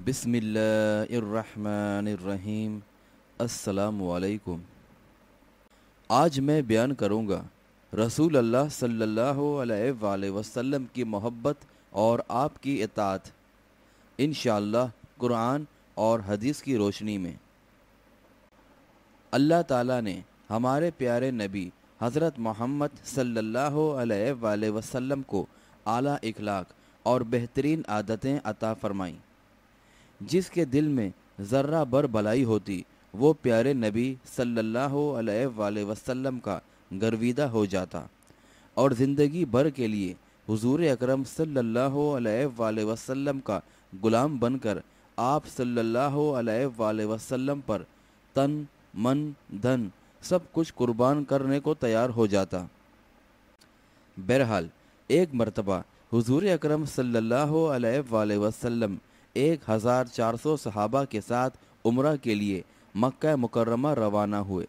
بسم اللہ الرحمن الرحیم۔ السلام علیکم۔ آج میں بیان کروں گا رسول اللہ صلی اللہ علیہ وآلہ وسلم کی محبت اور آپ کی اطاعت، انشاءاللہ قرآن اور حدیث کی روشنی میں۔ اللہ تعالیٰ نے ہمارے پیارے نبی حضرت محمد صلی اللہ علیہ وآلہ وسلم کو اعلیٰ اخلاق اور بہترین عادتیں عطا فرمائیں۔ جس کے دل میں ذرہ بر بھلائی ہوتی وہ پیارے نبی صلی اللہ علیہ وآلہ وسلم کا گرویدہ ہو جاتا اور زندگی بھر کے لیے حضور اکرم صلی اللہ علیہ وآلہ وسلم کا غلام بن کر آپ صلی اللہ علیہ وآلہ وسلم پر تن من دھن سب کچھ قربان کرنے کو تیار ہو جاتا۔ بہرحال ایک مرتبہ حضور اکرم صلی اللہ علیہ وآلہ وسلم 1400 صحابہ کے ساتھ عمرہ کے لیے مکہ مکرمہ روانہ ہوئے۔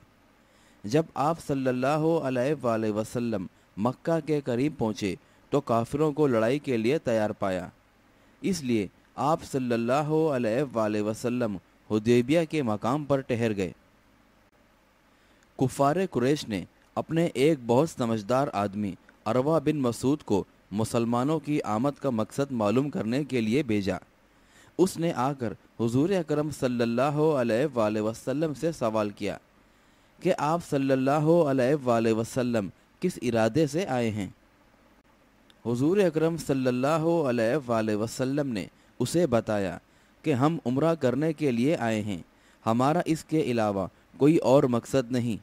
جب آپ صلی اللہ علیہ وآلہ وسلم مکہ کے قریب پہنچے تو کافروں کو لڑائی کے لیے تیار پایا، اس لیے آپ صلی اللہ علیہ وآلہ وسلم حدیبیہ کے مقام پر ٹھہر گئے۔ کفار قریش نے اپنے ایک بہت سمجھدار آدمی عروہ بن مسعود کو مسلمانوں کی آمد کا مقصد معلوم کرنے کے لیے بھیجا۔ اس نے آ کر حضور اکرم صلی اللہ علیہ وآلہ وسلم سے سوال کیا کہ آپ صلی اللہ علیہ وآلہ وسلم کس ارادے سے آئے ہیں؟ حضور اکرم صلی اللہ علیہ وآلہ وسلم نے اسے بتایا کہ ہم عمرہ کرنے کے لیے آئے ہیں، ہمارا اس کے علاوہ کوئی اور مقصد نہیں۔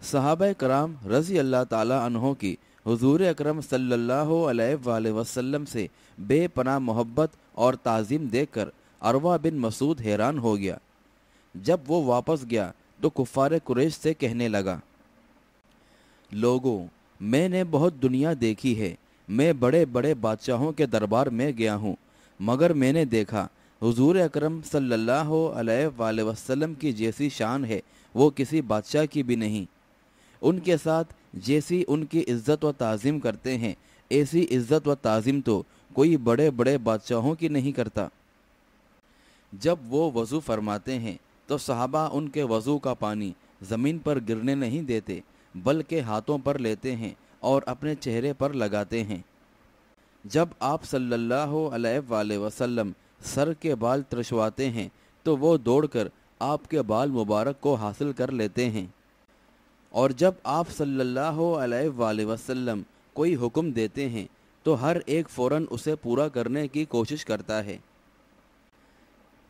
صحابہ کرام رضی اللہ تعالی عنہ کی حضور اکرم صلی اللہ علیہ وآلہ وسلم سے بے پناہ محبت اور تعظیم دیکھ کر عروہ بن مسعود حیران ہو گیا۔ جب وہ واپس گیا تو کفار قریش سے کہنے لگا، لوگوں، میں نے بہت دنیا دیکھی ہے، میں بڑے بڑے بادشاہوں کے دربار میں گیا ہوں، مگر میں نے دیکھا حضور اکرم صلی اللہ علیہ وآلہ وسلم کی جیسی شان ہے وہ کسی بادشاہ کی بھی نہیں۔ ان کے ساتھ جیسی ان کی عزت و تعظیم کرتے ہیں ایسی عزت و تعظیم تو کوئی بڑے بڑے بادشاہوں کی نہیں کرتا۔ جب وہ وضو فرماتے ہیں تو صحابہ ان کے وضو کا پانی زمین پر گرنے نہیں دیتے بلکہ ہاتھوں پر لیتے ہیں اور اپنے چہرے پر لگاتے ہیں۔ جب آپ صلی اللہ علیہ وآلہ وسلم سر کے بال ترشواتے ہیں تو وہ دوڑ کر آپ کے بال مبارک کو حاصل کر لیتے ہیں، اور جب آپ صلی اللہ علیہ وآلہ وسلم کوئی حکم دیتے ہیں تو ہر ایک فوراً اسے پورا کرنے کی کوشش کرتا ہے۔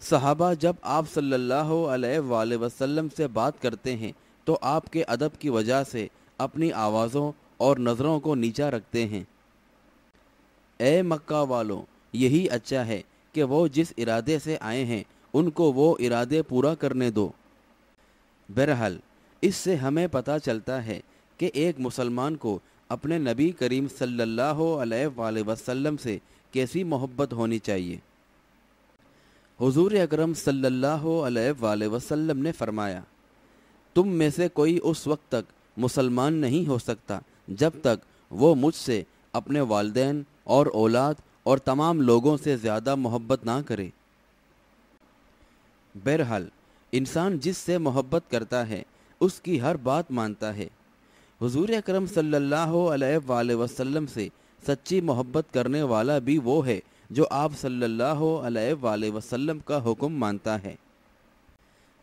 صحابہ جب آپ صلی اللہ علیہ وآلہ وسلم سے بات کرتے ہیں تو آپ کے ادب کی وجہ سے اپنی آوازوں اور نظروں کو نیچا رکھتے ہیں۔ اے مکہ والوں، یہی اچھا ہے کہ وہ جس ارادے سے آئے ہیں ان کو وہ ارادے پورا کرنے دو۔ بہرحال اس سے ہمیں پتہ چلتا ہے کہ ایک مسلمان کو اپنے نبی کریم صلی اللہ علیہ وآلہ وسلم سے کیسی محبت ہونی چاہیے۔ حضور اکرم صلی اللہ علیہ وآلہ وسلم نے فرمایا، تم میں سے کوئی اس وقت تک مسلمان نہیں ہو سکتا جب تک وہ مجھ سے اپنے والدین اور اولاد اور تمام لوگوں سے زیادہ محبت نہ کرے۔ بہرحال انسان جس سے محبت کرتا ہے اس کی ہر بات مانتا ہے۔ حضور اکرم صلی اللہ علیہ وآلہ وسلم سے سچی محبت کرنے والا بھی وہ ہے جو آپ صلی اللہ علیہ وآلہ وسلم کا حکم مانتا ہے۔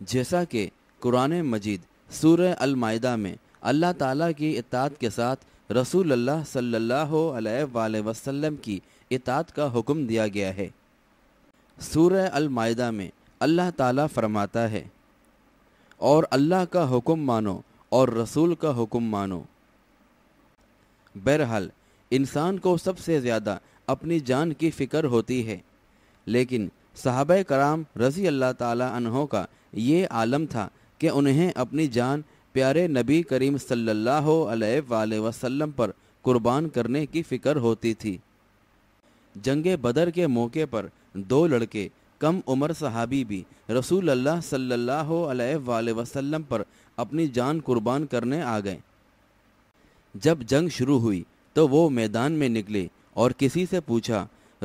جیسا کہ قرآن مجید سورہ المائدہ میں اللہ تعالیٰ کی اطاعت کے ساتھ رسول اللہ صلی اللہ علیہ وآلہ وسلم کی اطاعت کا حکم دیا گیا ہے۔ سورہ المائدہ میں اللہ تعالیٰ فرماتا ہے، اور اللہ کا حکم مانو اور رسول کا حکم مانو۔ بہرحال انسان کو سب سے زیادہ اپنی جان کی فکر ہوتی ہے، لیکن صحابہ کرام رضی اللہ تعالی عنہ کا یہ عالم تھا کہ انہیں اپنی جان پیارے نبی کریم صلی اللہ علیہ وآلہ وسلم پر قربان کرنے کی فکر ہوتی تھی۔ جنگ بدر کے موقع پر 2 لڑکے کم عمر صحابی بھی رسول اللہ صلی اللہ علیہ وآلہ وسلم پر اپنی جان قربان کرنے آ گئے۔ جب جنگ شروع ہوئی تو وہ میدان میں نکلے اور کسی سے پوچھا،